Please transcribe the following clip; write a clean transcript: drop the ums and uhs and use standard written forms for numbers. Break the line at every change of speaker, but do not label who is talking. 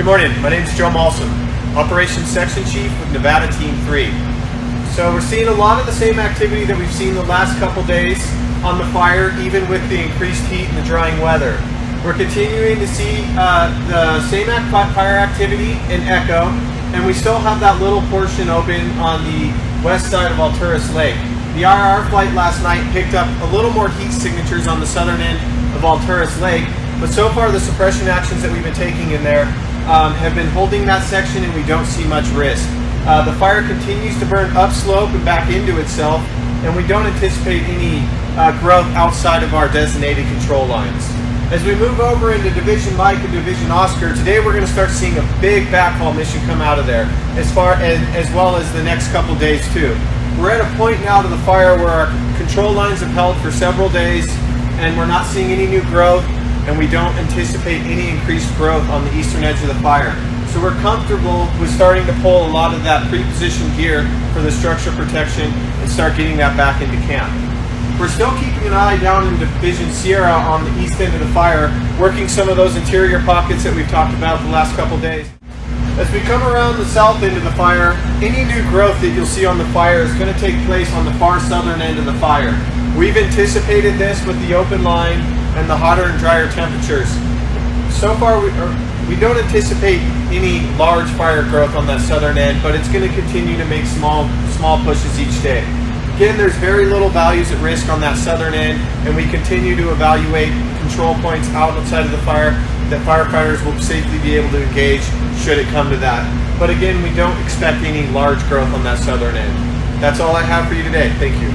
morning, my name is Joe Malsam, Operations Section Chief with Nevada Team 3. So we're seeing a lot of the same activity that we've seen the last couple days on the fire, even with the increased heat and the drying weather. We're continuing to see the same fire activity in Echo, and we still have that little portion open on the west side of Alturas Lake. The IR flight last night picked up a little more heat signatures on the southern end of Alturas Lake, but so far the suppression actions that we've been taking in there have been holding that section, and we don't see much risk. The fire continues to burn upslope and back into itself, and we don't anticipate any growth outside of our designated control lines. As we move over into Division Mike and Division Oscar, today we're going to start seeing a big backhaul mission come out of there, as well as the next couple days too. We're at a point now to the fire where our control lines have held for several days, and we're not seeing any new growth, and we don't anticipate any increased growth on the eastern edge of the fire. So we're comfortable with starting to pull a lot of that pre-positioned gear for the structure protection and start getting that back into camp. We're still keeping an eye down in Division Sierra on the east end of the fire, working some of those interior pockets that we've talked about the last couple days. As we come around the south end of the fire, any new growth that you'll see on the fire is going to take place on the far southern end of the fire. We've anticipated this with the open line and the hotter and drier temperatures. So far we don't anticipate any large fire growth on that southern end, but it's going to continue to make small pushes each day. Again, there's very little values at risk on that southern end, and we continue to evaluate control points outside of the fire that firefighters will safely be able to engage should it come to that. But again, we don't expect any large growth on that southern end. That's all I have for you today. Thank you.